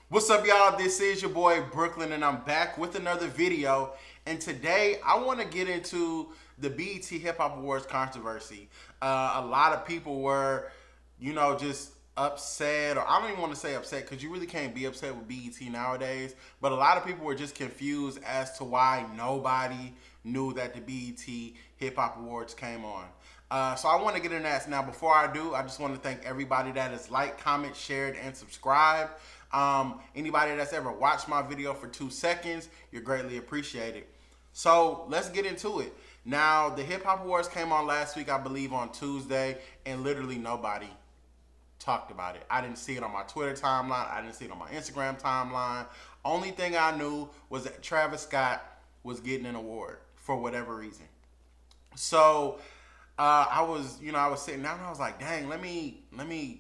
What's up, y'all? This is your boy Brooklyn, and I'm back with another video. And today, I want to get into the BET Hip Hop Awards controversy. A lot of people were, just upset, or I don't even want to say upset because you really can't be upset with BET nowadays. But a lot of people were just confused as to why nobody knew that the BET Hip Hop Awards came on. So I want to get into that. Now, before I do, I just want to thank everybody that has liked, comment, shared, and subscribed. Anybody that's ever watched my video for 2 seconds, you're greatly appreciated. So let's get into it. Now, the Hip Hop Awards came on last week, I believe on Tuesday, and literally nobody talked about it. I didn't see it on my Twitter timeline. I didn't see it on my Instagram timeline. Only thing I knew was that Travis Scott was getting an award for whatever reason. So I was sitting down and I was like, dang, let me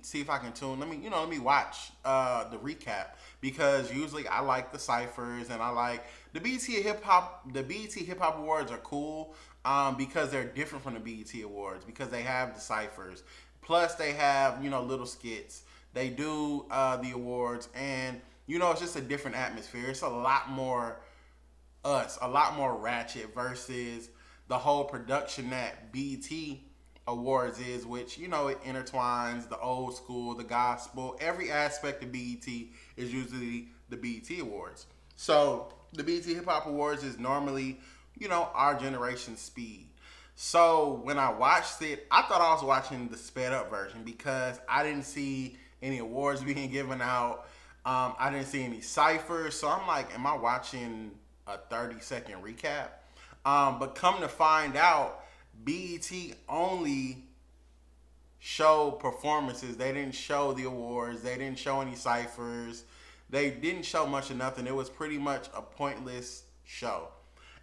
see if I can tune. Let me watch the recap because usually I like the ciphers and I like the BET Hip Hop. The BET Hip Hop Awards are cool because they're different from the BET Awards because they have the ciphers. Plus they have little skits. They do the awards and it's just a different atmosphere. It's a lot more a lot more ratchet versus the whole production that BET Awards is, which it intertwines the old school, the gospel, every aspect of BET is usually the BET Awards. So the BET Hip Hop Awards is normally our generation's speed. So when I watched it, I thought I was watching the sped up version because I didn't see any awards being given out. I didn't see any ciphers. So I'm like, am I watching a 30-second recap? But come to find out, BET only showed performances. They didn't show the awards. They didn't show any ciphers. They didn't show much of nothing. It was pretty much a pointless show.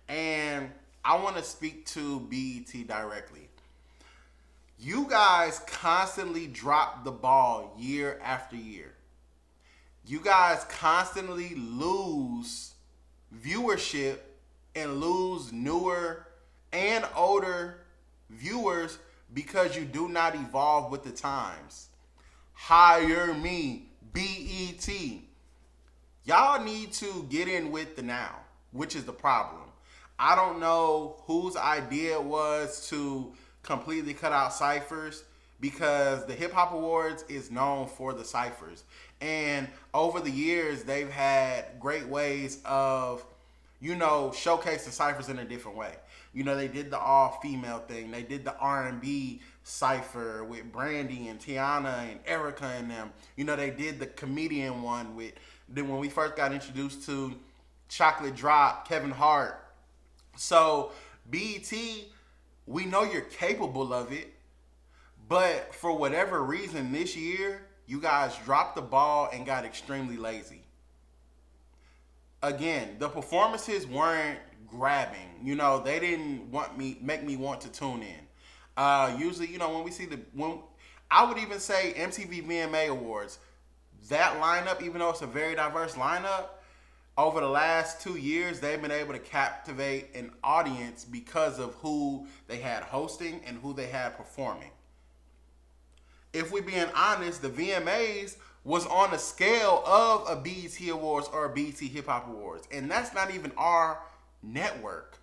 And I want to speak to BET directly. You guys constantly drop the ball year after year. You guys constantly lose viewership and lose newer and older viewers because you do not evolve with the times. Hire me, BET. Y'all need to get in with the now, which is the problem. I don't know whose idea it was to completely cut out ciphers because the Hip Hop Awards is known for the ciphers. And over the years, they've had great ways of showcase the ciphers in a different way. They did the all-female thing. They did the R&B cipher with Brandy and Tiana and Erica and them. They did the comedian one with then when we first got introduced to Chocolate Drop, Kevin Hart. So BET, we know you're capable of it, but for whatever reason this year, you guys dropped the ball and got extremely lazy. Again, the performances weren't grabbing. They didn't make me want to tune in. Usually, when we see when I would even say MTV VMA Awards, that lineup, even though it's a very diverse lineup, over the last 2 years, they've been able to captivate an audience because of who they had hosting and who they had performing. If we're being honest, the VMAs was on a scale of a BET Awards or a BET Hip Hop Awards, and that's not even our network.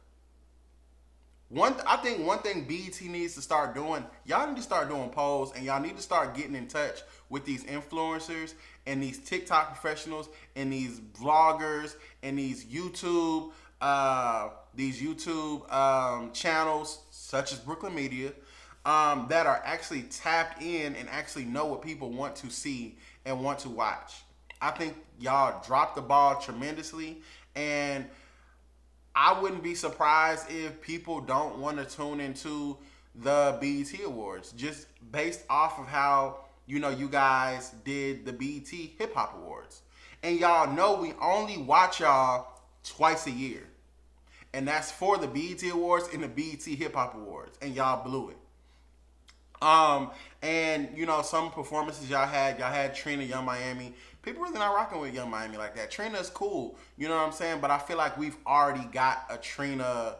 I think one thing BET needs to start doing, y'all need to start doing polls, and y'all need to start getting in touch with these influencers and these TikTok professionals and these vloggers and these YouTube channels such as Brooklyn Media that are actually tapped in and actually know what people want to see and want to watch. I think y'all dropped the ball tremendously, and I wouldn't be surprised if people don't want to tune into the BET Awards just based off of how you guys did the BET Hip Hop Awards. And y'all know we only watch y'all twice a year. And that's for the BET Awards and the BET Hip Hop Awards. And y'all blew it. And some performances y'all had Trina, Young Miami. People really not rocking with Young Miami like that. Trina's cool, you know what I'm saying? But I feel like we've already got a Trina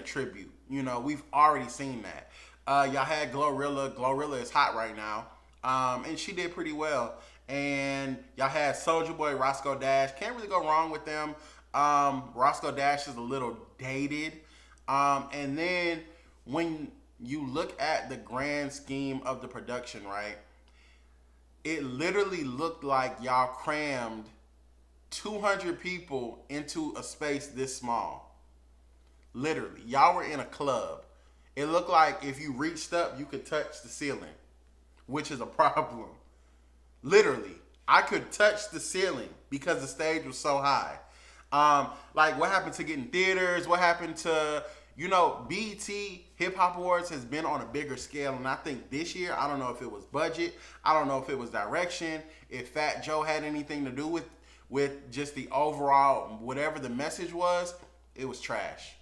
tribute. We've already seen that. Y'all had Glorilla. Glorilla is hot right now. And she did pretty well. and y'all had Soldier Boy, Roscoe Dash. Can't really go wrong with them. Roscoe Dash is a little dated. And then when you look at the grand scheme of the production, right? It literally looked like y'all crammed 200 people into a space this small. Literally, y'all were in a club. It looked like if you reached up, you could touch the ceiling, which is a problem. Literally, I could touch the ceiling because the stage was so high. Like what happened to getting theaters? What happened to, BET Hip Hop Awards has been on a bigger scale, and I think this year, I don't know if it was budget, I don't know if it was direction, if Fat Joe had anything to do with just the overall whatever the message was, it was trash.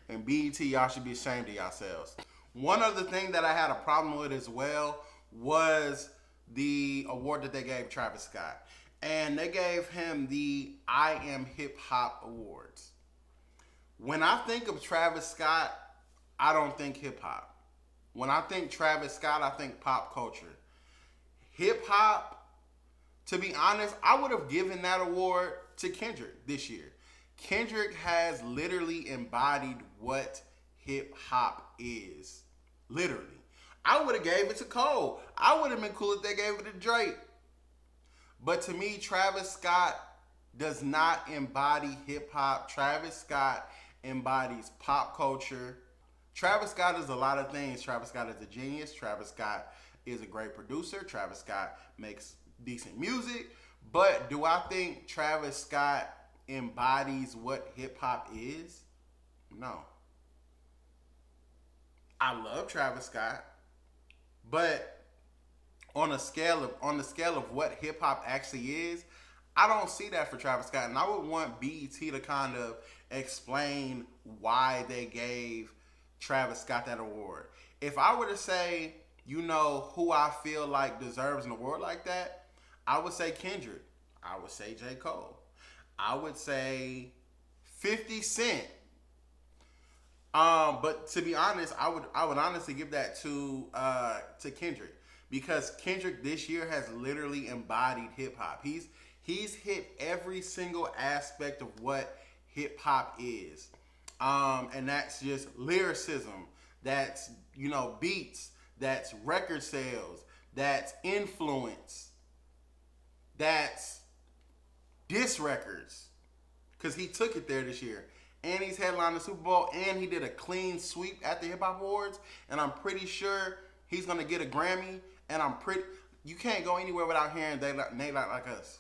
And BET, y'all should be ashamed of yourselves. One other thing that I had a problem with as well was the award that they gave Travis Scott. And they gave him the I Am Hip Hop Awards. When I think of Travis Scott, I don't think hip hop. When I think Travis Scott, I think pop culture. Hip hop, to be honest, I would have given that award to Kendrick this year. Kendrick has literally embodied what hip hop is. Literally. I would have gave it to Cole. I would have been cool if they gave it to Drake. But to me, Travis Scott does not embody hip hop. Travis Scott embodies pop culture. Travis Scott is a lot of things. Travis Scott is a genius. Travis Scott is a great producer. Travis Scott makes decent music. But do I think Travis Scott embodies what hip hop is? No. I love Travis Scott, but on the scale of what hip hop actually is, I don't see that for Travis Scott. And I would want BET to kind of explain why they gave Travis Scott that award. If I were to say, who I feel like deserves an award like that, I would say Kendrick. I would say J. Cole. I would say 50 Cent. But to be honest, I would honestly give that to Kendrick, because Kendrick this year has literally embodied hip hop. He's hit every single aspect of what hip hop is. And that's just lyricism, that's beats, that's record sales, that's influence, that's diss records, because he took it there this year. And he's headlined the Super Bowl, and he did a clean sweep at the Hip Hop Awards, and I'm pretty sure he's gonna get a Grammy. And you can't go anywhere without hearing They Like Us,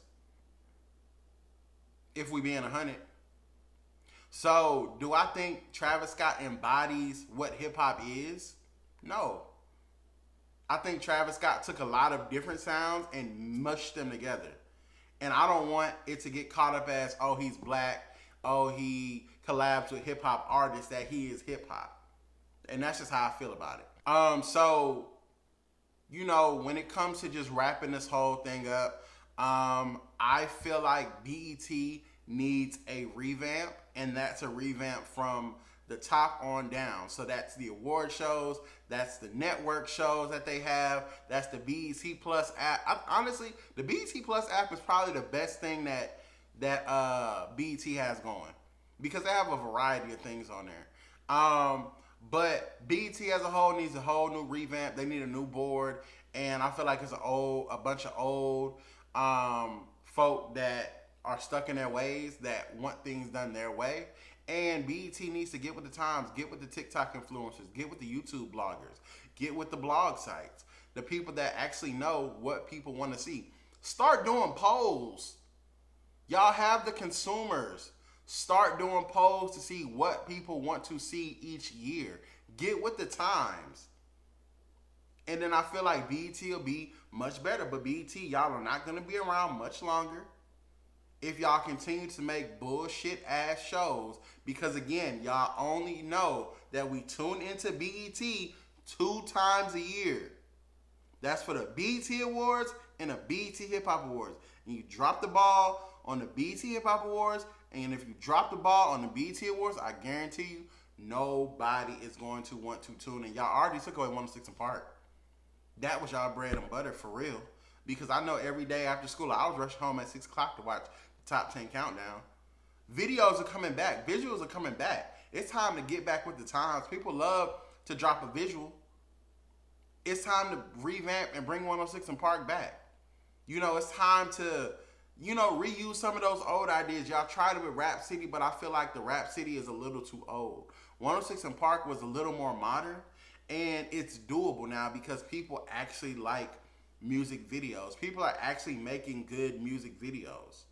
if we being 100. So do I think Travis Scott embodies what hip hop is? No. I think Travis Scott took a lot of different sounds and mushed them together. And I don't want it to get caught up as, oh, he's black, oh, he collabs with hip hop artists, that he is hip hop. And that's just how I feel about it. So, when it comes to just wrapping this whole thing up, I feel like BET needs a revamp, and that's a revamp from the top on down. So that's the award shows, that's the network shows that they have, that's the BET Plus app. Honestly, the BET Plus app is probably the best thing that BET has going, because they have a variety of things on there. But BET as a whole needs a whole new revamp. They need a new board, and I feel like it's a bunch of old folk that are stuck in their ways, that want things done their way. And BET needs to get with the times, get with the TikTok influencers, get with the YouTube bloggers, get with the blog sites, the people that actually know what people want to see. Start doing polls. Y'all have the consumers. Start doing polls to see what people want to see each year. Get with the times. And then I feel like BET will be much better. But BET, y'all are not going to be around much longer if y'all continue to make bullshit ass shows. Because again, y'all only know that we tune into BET 2 times a year. That's for the BET Awards and the BET Hip Hop Awards. And you drop the ball on the BET Hip Hop Awards, and if you drop the ball on the BET Awards, I guarantee you, nobody is going to want to tune in. Y'all already took away 106 & Park. That was y'all bread and butter for real. because I know every day after school I was rushing home at 6 o'clock to watch the top 10 countdown. Videos are coming back. Visuals are coming back. It's time to get back with the times. People love to drop a visual. It's time to revamp and bring 106 and Park back. You know, it's time to, you know, reuse some of those old ideas. Y'all tried it with Rap City, but I feel like the Rap City is a little too old. 106 and Park was a little more modern, and it's doable now because people actually like music videos. People are actually making good music videos.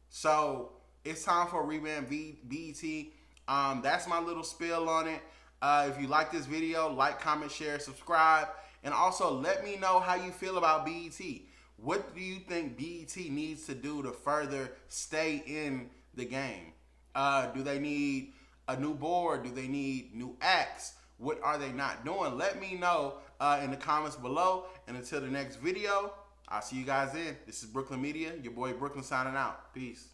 So it's time for a revamp BET. That's my little spill on it. If you like this video, like, comment, share, subscribe, and also let me know how you feel about BET. What do you think BET needs to do to further stay in the game? Do they need a new board? Do they need new acts? What are they not doing? Let me know in the comments below. And until the next video, I'll see you guys then. This is Brooklyn Media, your boy Brooklyn signing out. Peace.